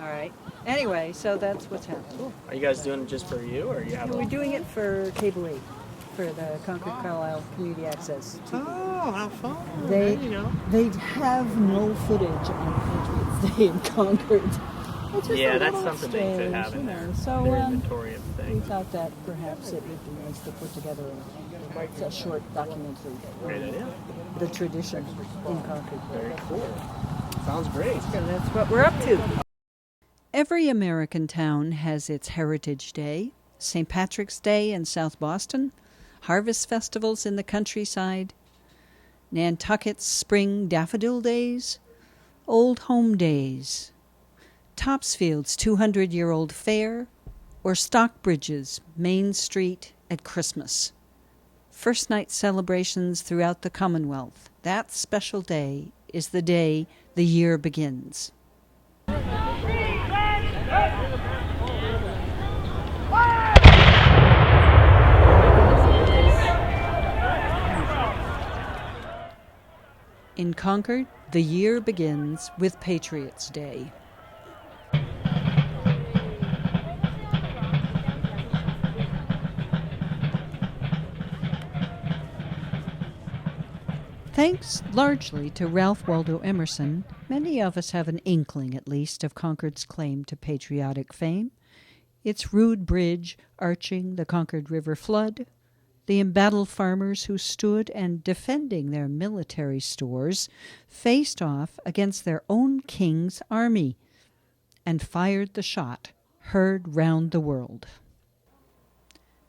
All right. Anyway, so that's what's happening. Are you guys doing it just for you, or you have? We're doing it for Cable 8, for the Concord Carlisle Community Access TV. Oh, how fun! They there you go. they have no footage on Patriots Day in Concord. It's just Yeah, a that's little something they could strange, have in there. So Their inventory of we things. thought that perhaps it would be nice to put together a short documentary. Great idea. The tradition in Concord. Very cool. Sounds great. So that's what we're up to. Every American town has its Heritage Day, St. Patrick's Day in South Boston, harvest festivals in the countryside, Nantucket's Spring Daffodil Days, Old Home Days, Topsfield's 200-year-old fair, or Stockbridge's Main Street at Christmas. First night celebrations throughout the Commonwealth. That special day is the day the year begins. In Concord, the year begins with Patriots Day. Thanks largely to Ralph Waldo Emerson, many of us have an inkling, at least, of Concord's claim to patriotic fame. Its rude bridge arching the Concord River flood, the embattled farmers who stood and, defending their military stores, faced off against their own king's army and fired the shot heard round the world.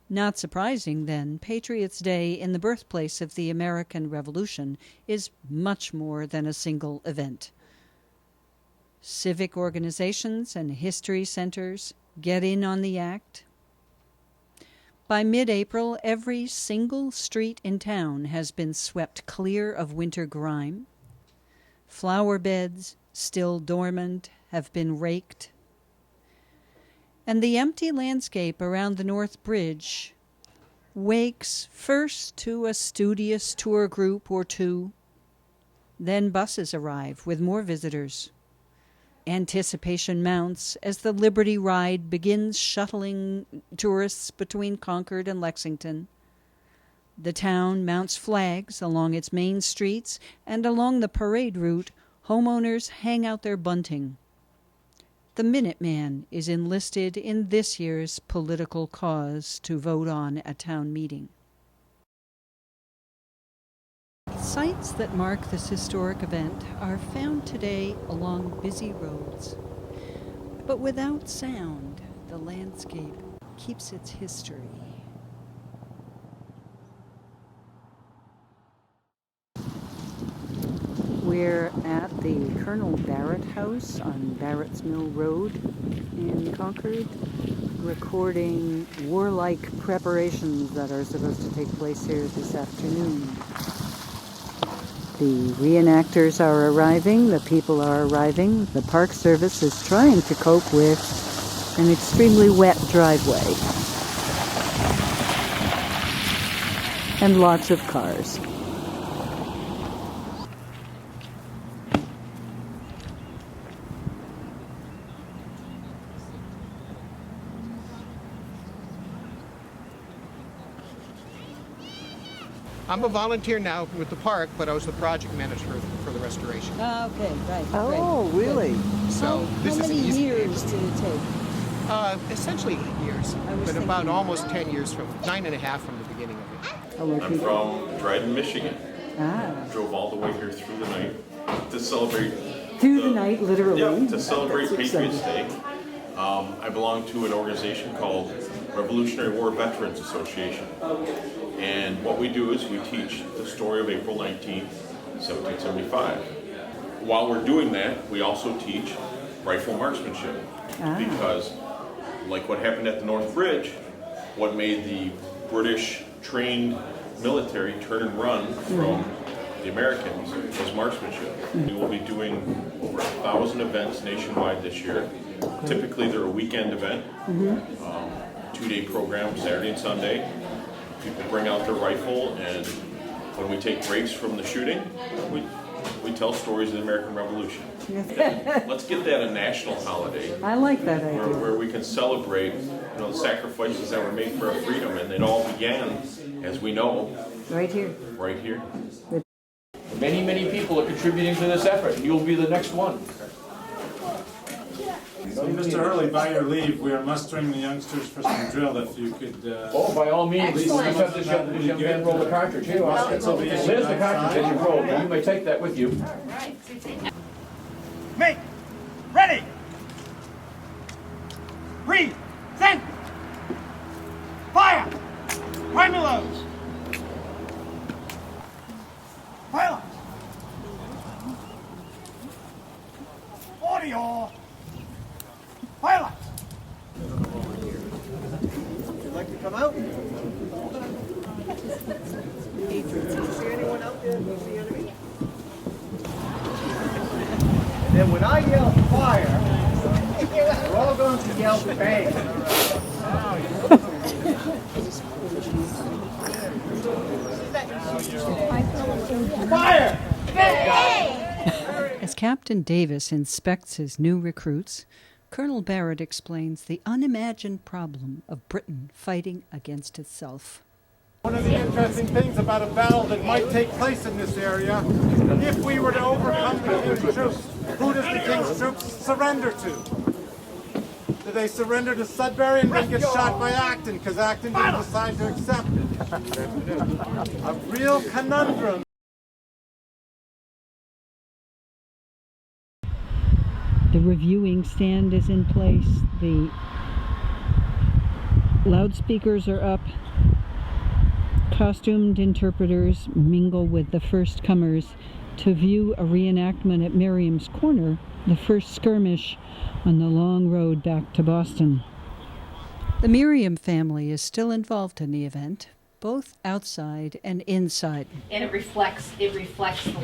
Not surprising, then, Patriots' Day in the birthplace of the American Revolution is much more than a single event. Civic organizations and history centers get in on the act. By mid-April, every single street in town has been swept clear of winter grime. Flower beds, still dormant, have been raked. And the empty landscape around the North Bridge wakes first to a studious tour group or two. Then buses arrive with more visitors. Anticipation mounts as the Liberty Ride begins shuttling tourists between Concord and Lexington. The town mounts flags along its main streets, and along the parade route, homeowners hang out their bunting. The Minuteman is enlisted in this year's political cause to vote on at town meeting. Sites that mark this historic event are found today along busy roads. But without sound, the landscape keeps its history. We're at the Colonel Barrett House on Barrett's Mill Road in Concord, recording warlike preparations that are supposed to take place here this afternoon. The reenactors are arriving, the people are arriving. The Park Service is trying to cope with an extremely wet driveway and lots of cars. I'm a volunteer now with the park, but I was the project manager for the restoration. Okay, right. Oh, really? So How many years did it take? Essentially 8 years, but about almost 10 years from 9.5 from the beginning of it. I'm from Dryden, Michigan. Ah. Drove all the way here through the night to celebrate. Through the night, literally. Yeah, to celebrate That's Patriots exciting. Day. I belong to an organization called Revolutionary War Veterans Association. And what we do is we teach the story of April 19th, 1775. While we're doing that, we also teach rifle marksmanship. Because, like what happened at the North Bridge, what made the British trained military turn and run from the Americans was marksmanship. We will be doing over 1,000 events nationwide this year. Typically, they're a weekend event, 2-day program, Saturday and Sunday. People bring out their rifle, and when we take breaks from the shooting, we we tell stories of the American Revolution. Let's get that a national holiday. I like that idea. Where we can celebrate, the sacrifices that were made for our freedom, and it all began, as we know, Right here. right here. Many, many people are contributing to this effort. You'll be the next one. So, Mr. Hurley, by your leave, we are mustering the youngsters for some drill. If you could. Oh, by all means, Excellent. let's have this young man roll the cartridge. Here, there's the cartridge that you rolled. You may take that with you. Make, ready, present, fire, primulos, pilot, audio, pilot. Would you like to come out? Patriots. Do you see anyone out there? Do you see enemy? And then when I yell fire, we're all going to yell bang. Fire! As Captain Davis inspects his new recruits, Colonel Barrett explains the unimagined problem of Britain fighting against itself. One of the interesting things about a battle that might take place in this area, if we were to overcome the King's troops, who does the King's troops surrender to? Do they surrender to Sudbury and then get shot by Acton because Acton didn't decide to accept it? A real conundrum. The reviewing stand is in place. The loudspeakers are up. Costumed interpreters mingle with the first comers to view a reenactment at Miriam's Corner, the first skirmish on the long road back to Boston. The Miriam family is still involved in the event, both outside and inside. And it reflects the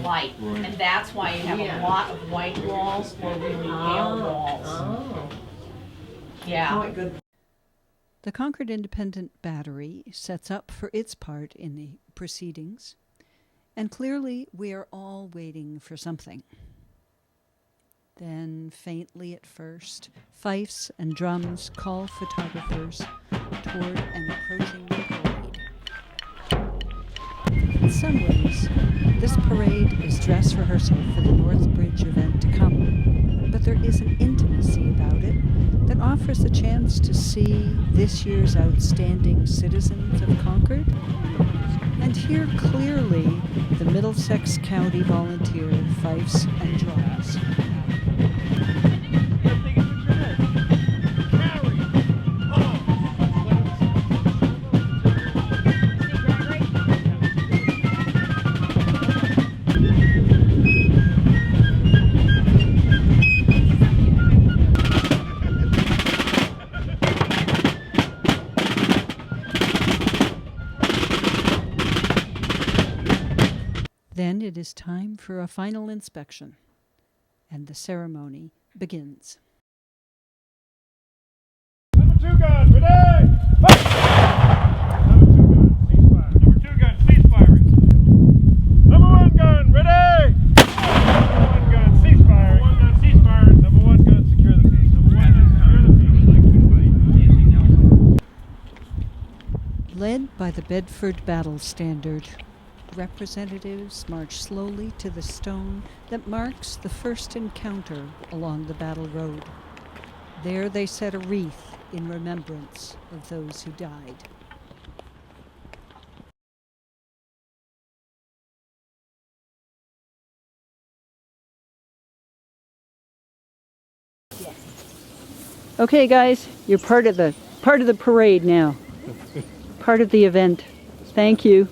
light, and that's why you have a lot of white walls or really pale walls. Oh. Yeah. The Concord Independent Battery sets up for its part in the proceedings, and clearly we are all waiting for something. Then, faintly at first, fifes and drums call photographers toward an approaching parade. In some ways, this parade is dress rehearsal for the North Bridge event to come, but there is an intimacy about it that offers a chance to see this year's outstanding citizens of Concord and hear clearly the Middlesex County volunteer fifes and drums. Then it is time for a final inspection, and the ceremony begins. Number 2 gun, ready! Fire! Number 2 gun, cease firing. Number 1 gun, ready! Number 1 gun, cease firing. Number 1 gun, cease firing. Number 1 gun, secure the piece. Number 1 gun, secure the piece. Led by the Bedford Battle Standard, representatives march slowly to the stone that marks the first encounter along the battle road. There they set a wreath in remembrance of those who died. Okay, guys, you're part of the parade now. Part of the event. Thank you.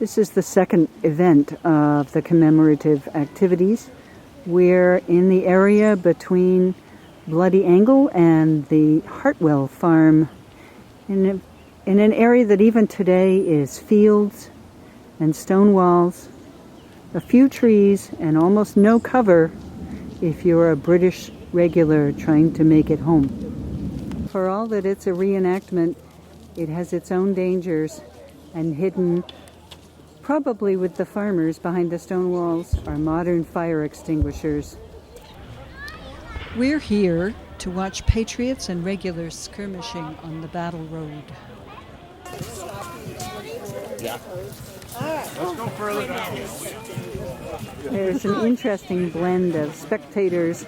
This is the second event of the commemorative activities. We're in the area between Bloody Angle and the Hartwell farm in an area that even today is fields and stone walls, a few trees, and almost no cover if you're a British regular trying to make it home. For all that it's a reenactment, It has its own dangers, and hidden, probably with the farmers behind the stone walls, are modern fire extinguishers. We're here to watch Patriots and regulars skirmishing on the battle road. Yeah. Let's go further down. There's an interesting blend of spectators,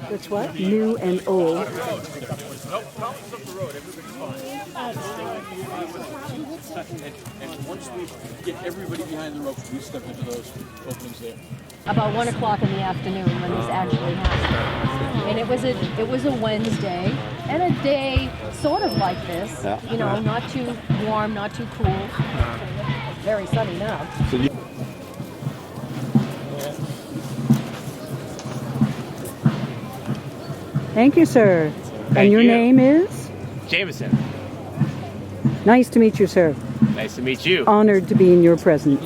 that's what? New and old. And once we get everybody behind the ropes, we step into those openings there. About 1 o'clock in the afternoon when this actually happened. And it was a Wednesday and a day sort of like this, you know, not too warm, not too cool. Very sunny now. Thank you, sir. And your name is? Jameson. Nice to meet you, sir. Nice to meet you. Honored to be in your presence.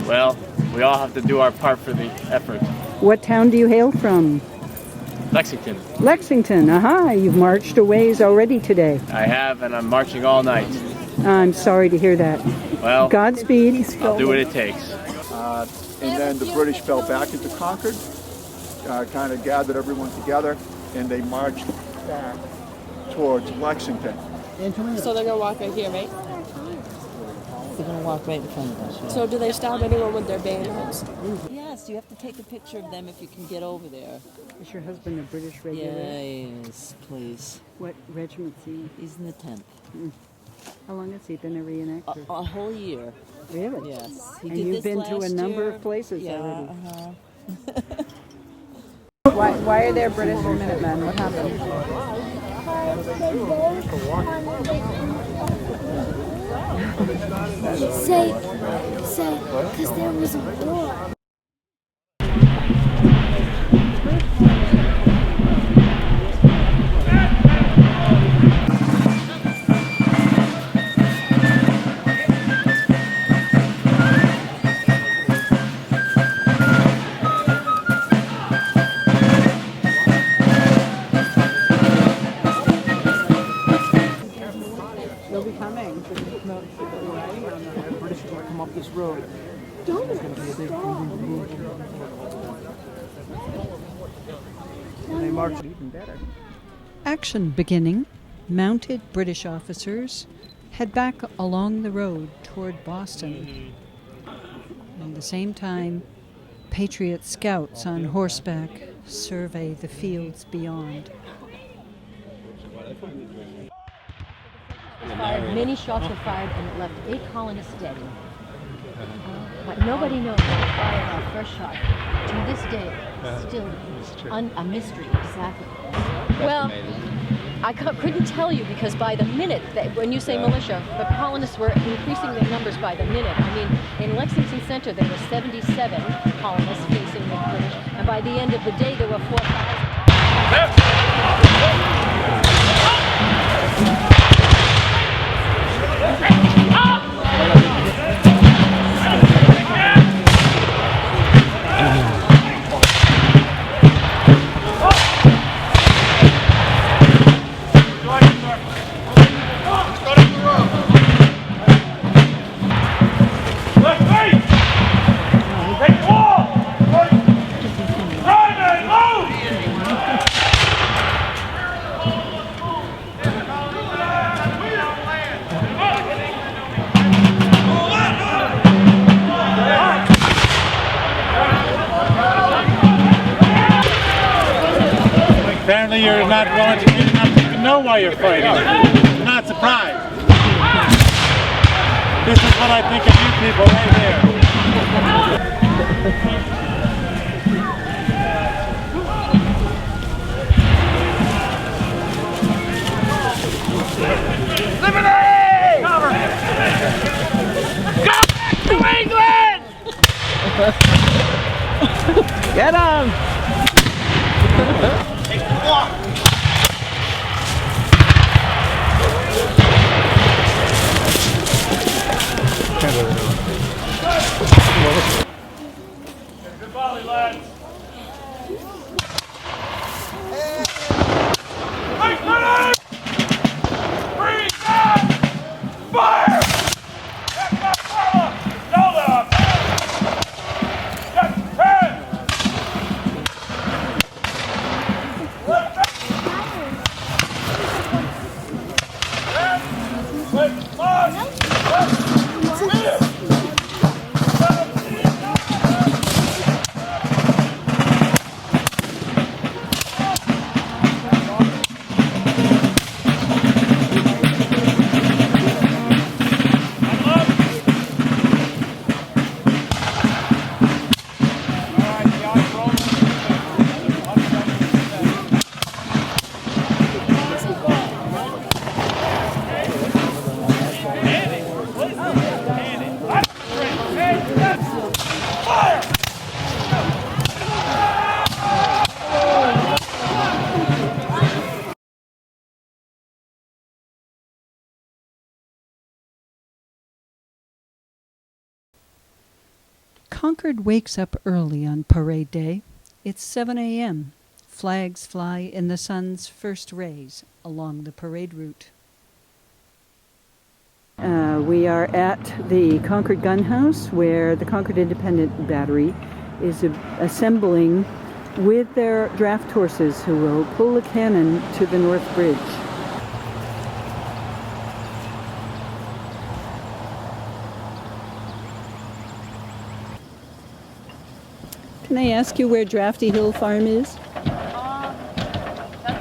Well, we all have to do our part for the effort. What town do you hail from? Lexington. Lexington. Aha, you've marched a ways already today. I have, and I'm marching all night. I'm sorry to hear that. Well, Godspeed. I'll do what it takes. And then the British fell back into Concord, kind of gathered everyone together, and they marched back towards Lexington. So they're going to walk right here, right? They're going to walk right in front of us. Right? So do they stop anyone with their banners? Yes, you have to take a picture of them if you can get over there. Is your husband a British regular? Yes, please. What regiment's he? He's in the 10th. How long has he been a reenactor? A whole year. Really? Yes. And you've been to a number of places already. Why are there British Minutemen? What happened? Say, because there was a war. They'll be coming. British are going to come up this road. Don't They march even better. Action beginning. Mounted British officers head back along the road toward Boston. At the same time, Patriot scouts on horseback survey the fields beyond. Many shots were fired and it left 8 colonists dead. But nobody knows who fired our first shot. To this day, it's still a mystery, exactly. Well, I couldn't tell you because by the minute, when you say militia, the colonists were increasing their numbers by the minute. I mean, in Lexington Center, there were 77 colonists facing the British, and by the end of the day, there were 4,000. Apparently you're not well educated enough to even know why you're fighting. I'm not surprised. This is what I think of you people right here. Liberty! Cover! Go back to England! Get him! Good volley, lads. Hey, Freeze! Concord wakes up early on parade day. It's 7 a.m. Flags fly in the sun's first rays along the parade route. We are at the Concord Gun House, where the Concord Independent Battery is assembling with their draft horses who will pull a cannon to the North Bridge. Can I ask you where Drafty Hill Farm is? That's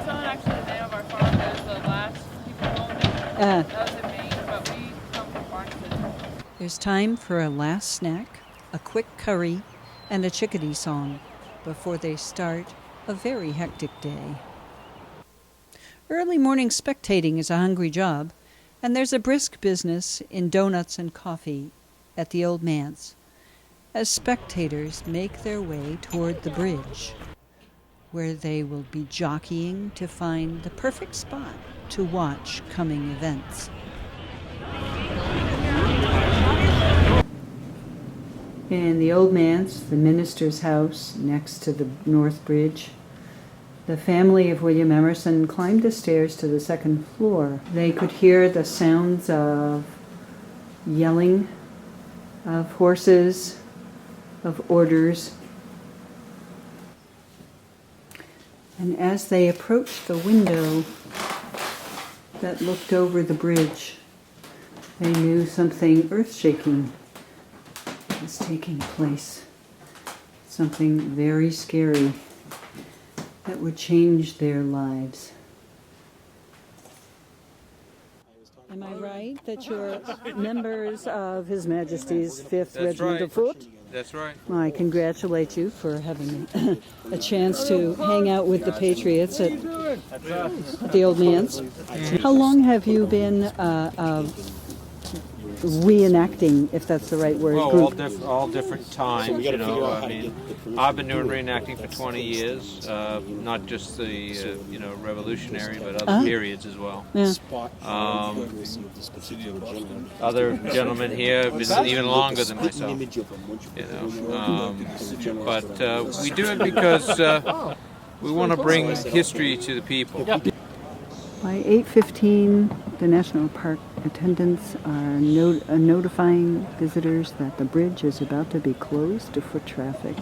not actually the name of our farm. There's the last people owned it. That was in Maine, but we come from Farmington. There's time for a last snack, a quick curry, and a chickadee song before they start a very hectic day. Early morning spectating is a hungry job, and there's a brisk business in donuts and coffee at the Old Manse as spectators make their way toward the bridge, where they will be jockeying to find the perfect spot to watch coming events. In the Old Manse, the minister's house next to the North Bridge, the family of William Emerson climbed the stairs to the second floor. They could hear the sounds of yelling, of horses, of orders. And as they approached the window that looked over the bridge, they knew something earth-shaking was taking place. Something very scary that would change their lives. Am I right that you're members of His Majesty's 5th Regiment of Foot? That's right. Well, I congratulate you for having a chance to hang out with the Patriots at the Old Manse. How long have you been reenacting, if that's the right word? Oh, all different times, you know. I mean, I've been doing reenacting for 20 years, not just the, Revolutionary, but other periods as well. Yeah. Other gentlemen here have been even longer than myself, but we do it because we want to bring history to the people. By 8:15, the National Park attendants are notifying visitors that the bridge is about to be closed to foot traffic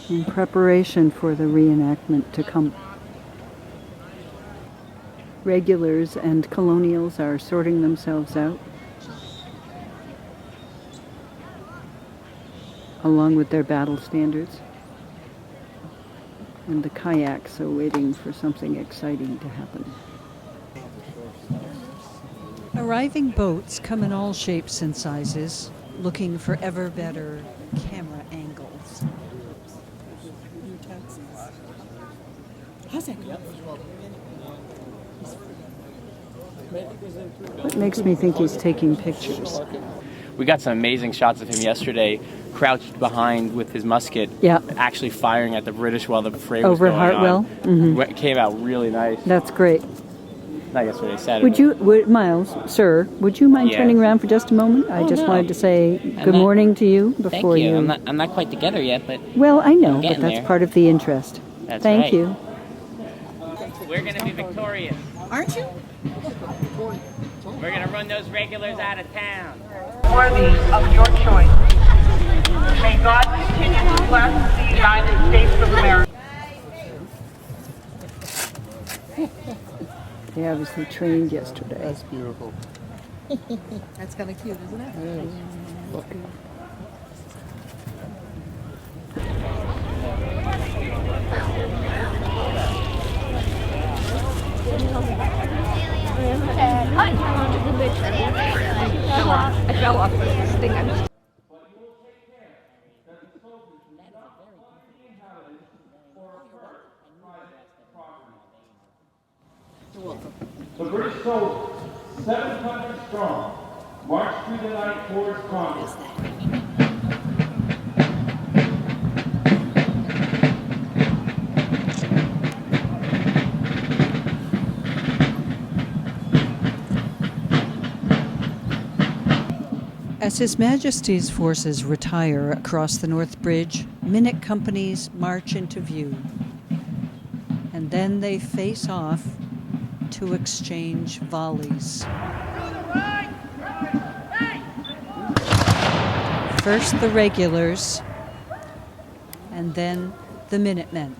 in preparation for the reenactment to come. Regulars and colonials are sorting themselves out, along with their battle standards. And the kayaks are waiting for something exciting to happen. Arriving boats come in all shapes and sizes, looking for ever better camera angles. How's that going? What makes me think he's taking pictures? We got some amazing shots of him yesterday, crouched behind with his musket, actually firing at the British while the fray was over going Hartwell. on. Mm-hmm. It came out really nice. That's great. Not yesterday, Saturday. Miles, sir, would you mind turning around for just a moment? I just wanted to say good morning to you before Thank you. I'm not quite together yet, but well, I know, but getting that's there. part of the interest. That's Thank right. you. We're going to be victorious. Aren't you? We're going to run those regulars out of town. Worthy of your choice. May God continue to bless the United States of America. They obviously trained yesterday. That's beautiful. That's kind of cute, isn't it? Look. I fell off the thing. The British soldiers, 700 strong, marched through the night towards Concord. As As His Majesty's forces retire across the North Bridge, minute companies march into view. And then they face off to exchange volleys. First the regulars, and then the Minutemen.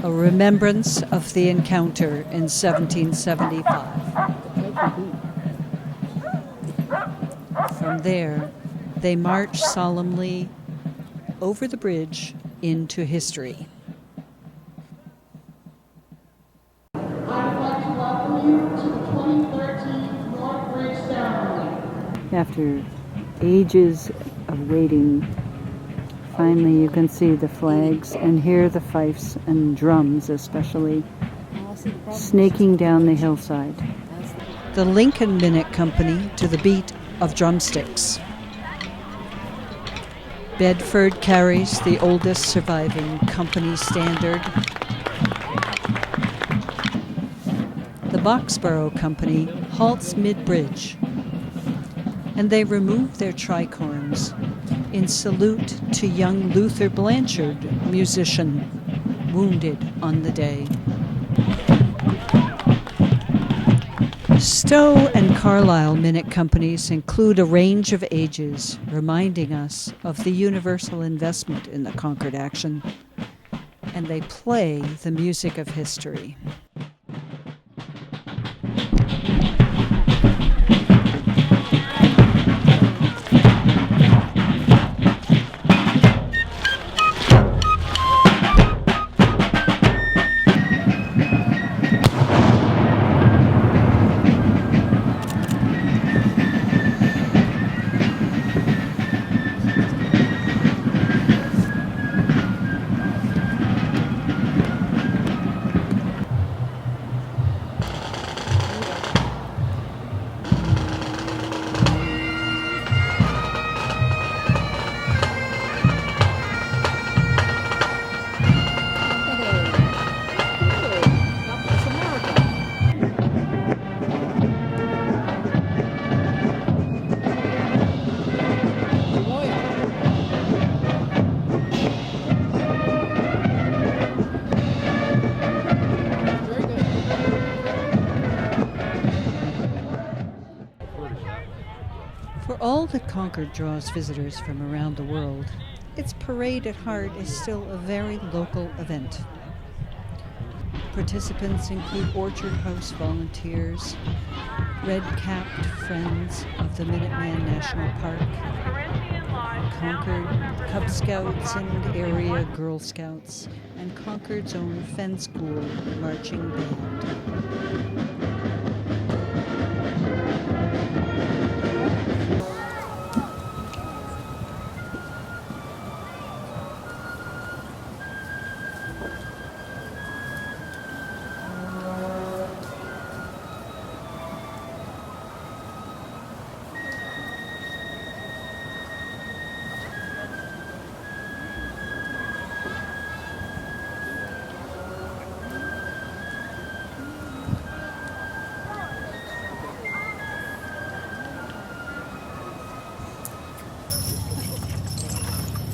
A remembrance of the encounter in 1775. From there, they march solemnly over the bridge into history. After ages of waiting, finally you can see the flags and hear the fifes and drums especially snaking down the hillside. The Lincoln Minute Company to the beat of drumsticks. Bedford carries the oldest surviving company standard. The Boxborough Company halts mid-bridge, and they remove their tricorns in salute to young Luther Blanchard, musician, wounded on the day. Stowe and Carlisle Minute Companies include a range of ages, reminding us of the universal investment in the Concord action, and they play the music of history. For all that Concord draws visitors from around the world, its parade at heart is still a very local event. Participants include Orchard House volunteers, red-capped friends of the Minuteman National Park, Concord Cub Scouts and area Girl Scouts, and Concord's own Fen School marching band.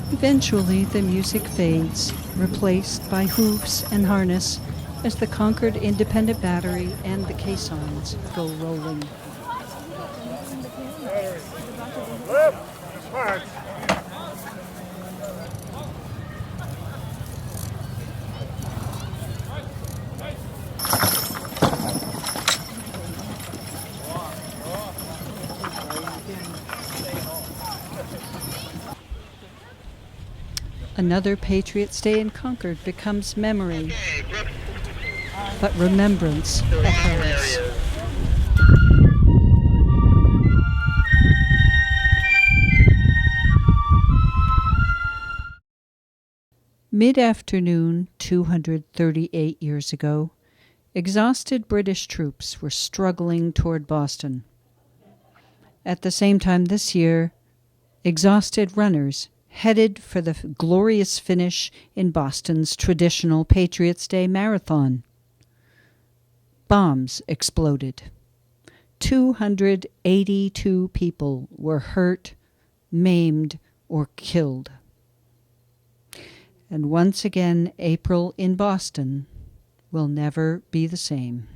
Eventually, the music fades, replaced by hoofs and harness as the Concord Independent Battery and the caissons go rolling. Another Patriots Day in Concord becomes memory, but remembrance echoes. Mid-afternoon, 238 years ago, exhausted British troops were struggling toward Boston. At the same time this year, exhausted runners headed for the glorious finish in Boston's traditional Patriots Day Marathon. Bombs exploded. 282 people were hurt, maimed, or killed. And once again, April in Boston will never be the same.